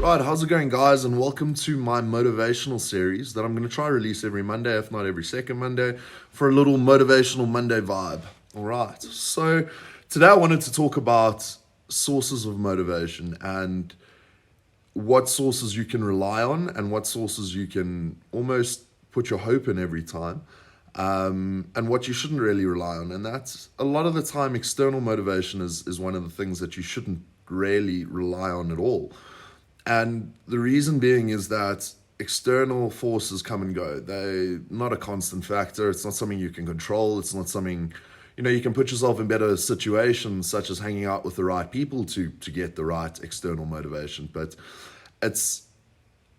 Right, how's it going, guys? And welcome to my motivational series that I'm going to try release every Monday, if not every second Monday, for a little motivational Monday vibe. All right, so today I wanted to talk about sources of motivation and what sources you can rely on and what sources you can almost put your hope in every time, and what you shouldn't really rely on. And that's a lot of the time, external motivation is one of the things that you shouldn't really rely on at all. And the reason being is that external forces come and go. They're not a constant factor. It's not something you can control. It's not something, you can put yourself in better situations, such as hanging out with the right people to get the right external motivation. But it's,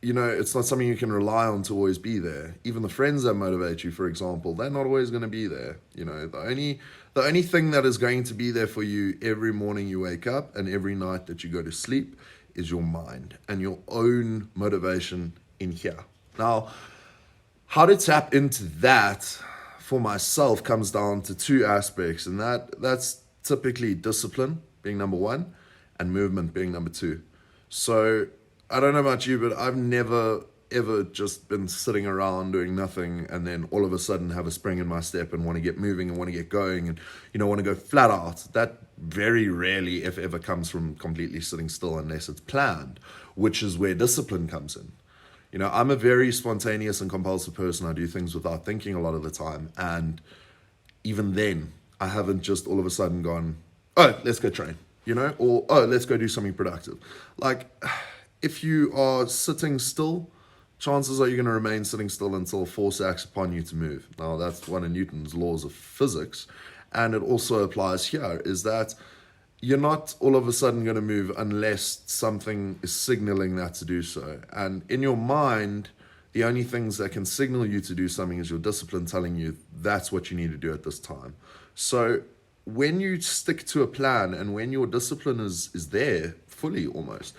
it's not something you can rely on to always be there. Even the friends that motivate you, for example, they're not always going to be there. The only thing that is going to be there for you every morning you wake up and every night that you go to sleep is your mind and your own motivation in here. Now, how to tap into that for myself comes down to two aspects, and that's typically discipline being number one and movement being number two. So I don't know about you, but I've never ever just been sitting around doing nothing and then all of a sudden have a spring in my step and want to get moving and want to get going and want to go flat out. That very rarely, if ever, comes from completely sitting still unless it's planned, which is where discipline comes in. I'm a very spontaneous and compulsive person. I do things without thinking a lot of the time, and even then I haven't just all of a sudden gone, oh, let's go train, or oh, let's go do something productive. Like, if you are sitting still, chances are you're going to remain sitting still until force acts upon you to move. Now, that's one of Newton's laws of physics, and it also applies here, is that you're not all of a sudden going to move unless something is signaling that to do so. And in your mind, the only things that can signal you to do something is your discipline telling you that's what you need to do at this time. So when you stick to a plan and when your discipline is there fully almost,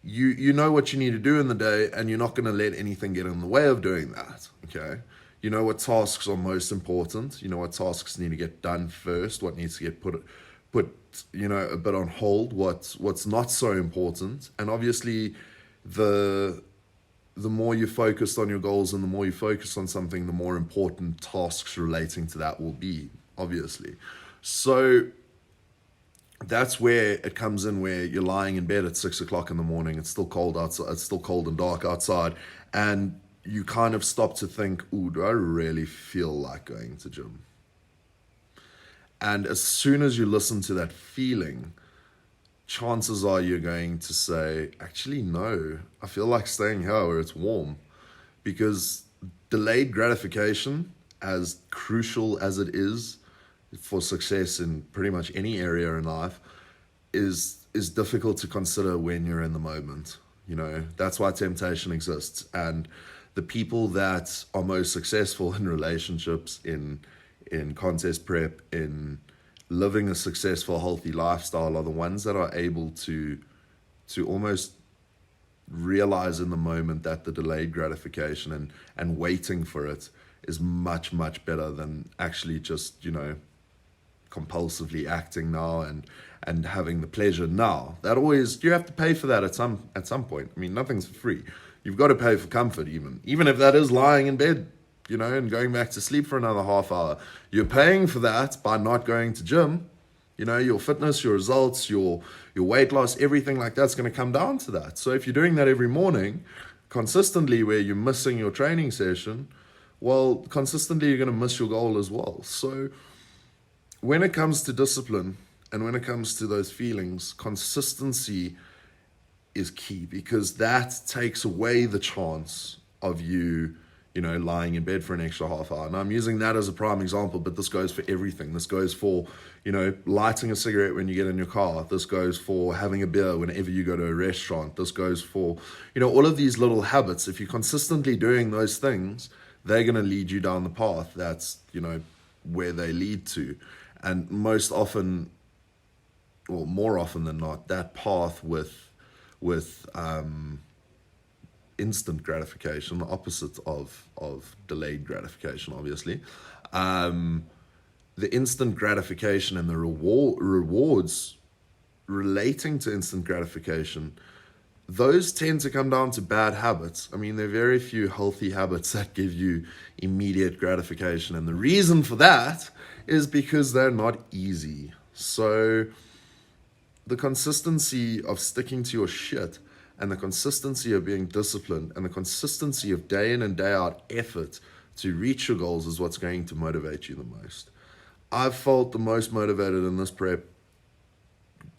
you know what you need to do in the day, and you're not going to let anything get in the way of doing that, okay? You know what tasks are most important. You know what tasks need to get done first, what needs to get put a bit on hold, what's not so important. And obviously, the more you focused on your goals and the more you focus on something, the more important tasks relating to that will be, obviously. So that's where it comes in, where you're lying in bed at 6 o'clock in the morning. It's still cold outside. It's still cold and dark outside. And you kind of stop to think, ooh, do I really feel like going to gym? And as soon as you listen to that feeling, chances are you're going to say, actually, no, I feel like staying here where it's warm. Because delayed gratification, as crucial as it is for success in pretty much any area in life, is difficult to consider when you're in the moment. That's why temptation exists. And the people that are most successful in relationships, in contest prep, in living a successful, healthy lifestyle, are the ones that are able to almost realize in the moment that the delayed gratification and waiting for it is much, much better than actually just, compulsively acting now and having the pleasure now. That always, you have to pay for that at some point. I mean, nothing's for free. You've got to pay for comfort, even if that is lying in bed, and going back to sleep for another half hour. You're paying for that by not going to gym. Your fitness, your results, your weight loss, everything like that's going to come down to that. So if you're doing that every morning consistently, where you're missing your training session, well, consistently you're going to miss your goal as well. So when it comes to discipline and when it comes to those feelings, consistency is key, because that takes away the chance of you, lying in bed for an extra half hour. And I'm using that as a prime example, but this goes for everything. This goes for, lighting a cigarette when you get in your car. This goes for having a beer whenever you go to a restaurant. This goes for, all of these little habits. If you're consistently doing those things, they're going to lead you down the path that's, where they lead to. And most often, or more often than not, that path with instant gratification, the opposite of delayed gratification, obviously. The instant gratification and the rewards relating to instant gratification, those tend to come down to bad habits. I mean, there are very few healthy habits that give you immediate gratification. And the reason for that is because they're not easy. So the consistency of sticking to your shit and the consistency of being disciplined and the consistency of day in and day out effort to reach your goals is what's going to motivate you the most. I've felt the most motivated in this prep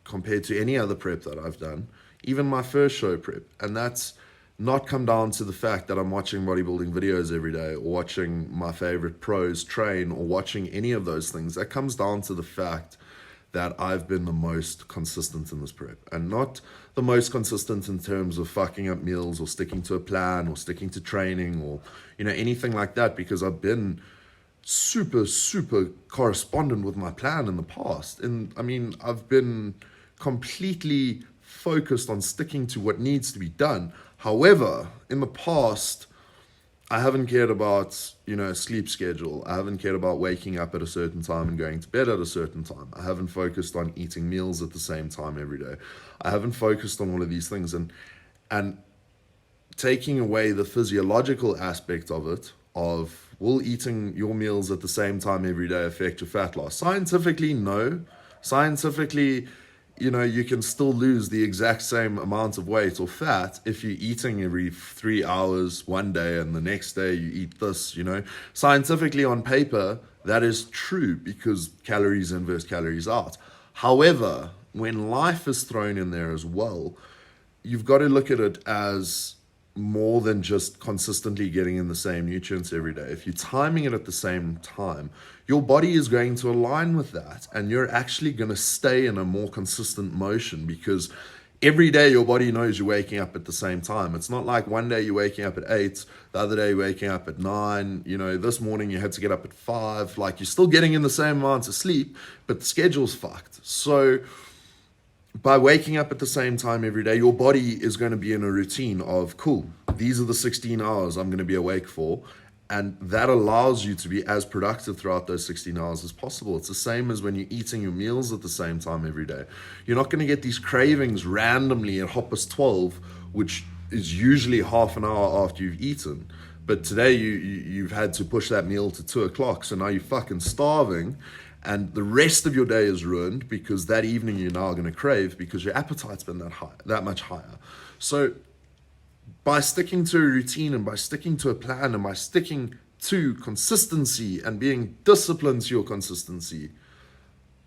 compared to any other prep that I've done, even my first show prep. And that's not come down to the fact that I'm watching bodybuilding videos every day or watching my favorite pros train or watching any of those things. That comes down to the fact that I've been the most consistent in this prep, and not the most consistent in terms of fucking up meals or sticking to a plan or sticking to training or, anything like that, because I've been super correspondent with my plan in the past. And I mean, I've been completely focused on sticking to what needs to be done. However, in the past, I haven't cared about, sleep schedule. I haven't cared about waking up at a certain time and going to bed at a certain time. I haven't focused on eating meals at the same time every day. I haven't focused on all of these things, and taking away the physiological aspect of it, will eating your meals at the same time every day affect your fat loss? Scientifically, no. Scientifically, you can still lose the exact same amount of weight or fat if you're eating every 3 hours one day and the next day you eat this, Scientifically, on paper, that is true because calories in versus calories out. However, when life is thrown in there as well, you've got to look at it as more than just consistently getting in the same nutrients every day. If you're timing it at the same time, your body is going to align with that, and you're actually going to stay in a more consistent motion because every day your body knows you're waking up at the same time. It's not like one day you're waking up at 8, the other day you're waking up at 9, this morning you had to get up at 5. Like, you're still getting in the same amount of sleep, but the schedule's fucked. So by waking up at the same time every day, your body is going to be in a routine of, cool, these are the 16 hours I'm going to be awake for. And that allows you to be as productive throughout those 16 hours as possible. It's the same as when you're eating your meals at the same time every day. You're not going to get these cravings randomly at 12:30, which is usually half an hour after you've eaten. But today you've had to push that meal to 2 o'clock. So now you're fucking starving. And the rest of your day is ruined because that evening you're now going to crave because your appetite's been that much higher. So by sticking to a routine and by sticking to a plan and by sticking to consistency and being disciplined to your consistency,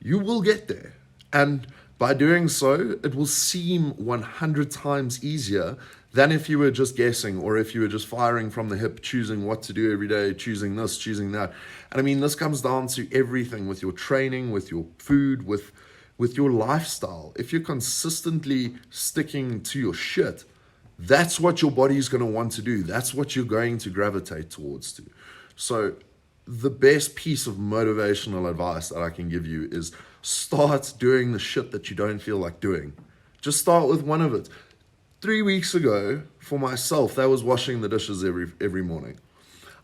you will get there. And by doing so, it will seem 100 times easier than if you were just guessing or if you were just firing from the hip, choosing what to do every day, choosing this, choosing that. And I mean, this comes down to everything with your training, with your food, with your lifestyle. If you're consistently sticking to your shit, that's what your body's going to want to do. That's what you're going to gravitate towards to. So the best piece of motivational advice that I can give you is start doing the shit that you don't feel like doing. Just start with one of it. 3 weeks ago, for myself, that was washing the dishes every morning.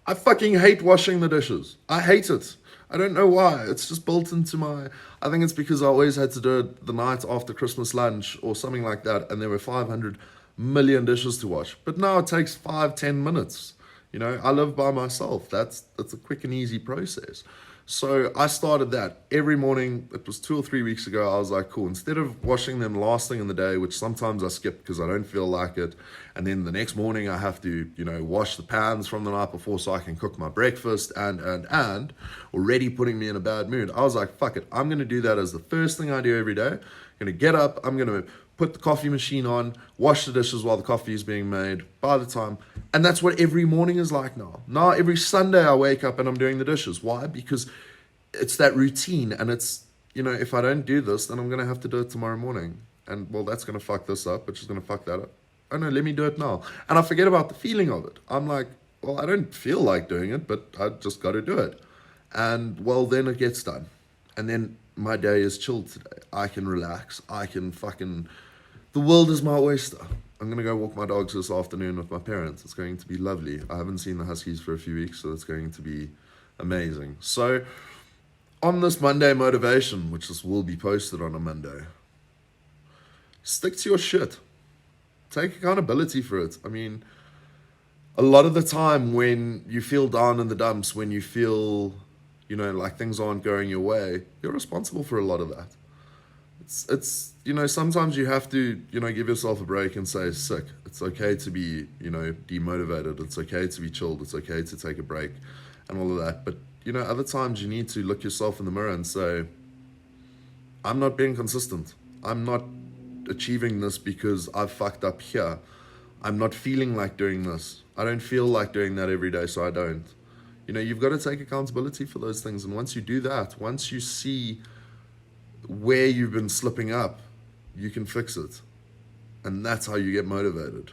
I fucking hate washing the dishes. I hate it. I don't know why. It's just built into I think it's because I always had to do it the night after Christmas lunch or something like that, and there were 500 million dishes to wash. But now it takes 5-10 minutes. I live by myself. That's a quick and easy process. So I started that every morning. It was 2 or 3 weeks ago. I was like, cool, instead of washing them last thing in the day, which sometimes I skip because I don't feel like it, and then the next morning I have to, wash the pans from the night before so I can cook my breakfast and already putting me in a bad mood. I was like, fuck it. I'm going to do that as the first thing I do every day. I'm going to get up. I'm going to put the coffee machine on, wash the dishes while the coffee is being made by the time. And that's what every morning is like now. Now, every Sunday I wake up and I'm doing the dishes. Why? Because it's that routine. And it's, if I don't do this, then I'm going to have to do it tomorrow morning. And, well, that's going to fuck this up, which is going to fuck that up. Oh, no, let me do it now. And I forget about the feeling of it. I'm like, well, I don't feel like doing it, but I just got to do it. And, well, then it gets done. And then my day is chilled today. I can relax. The world is my oyster. I'm going to go walk my dogs this afternoon with my parents. It's going to be lovely. I haven't seen the Huskies for a few weeks, so it's going to be amazing. So on this Monday motivation, which this will be posted on a Monday, stick to your shit. take accountability for it. I mean, a lot of the time when you feel down in the dumps, when you feel, like things aren't going your way, you're responsible for a lot of that. It's sometimes you have to, give yourself a break and say, sick. It's okay to be, demotivated. It's okay to be chilled. It's okay to take a break and all of that. But, other times you need to look yourself in the mirror and say, I'm not being consistent. I'm not achieving this because I've fucked up here. I'm not feeling like doing this. I don't feel like doing that every day, so I don't. You've got to take accountability for those things. And once you do that, once you see where you've been slipping up, you can fix it. And that's how you get motivated.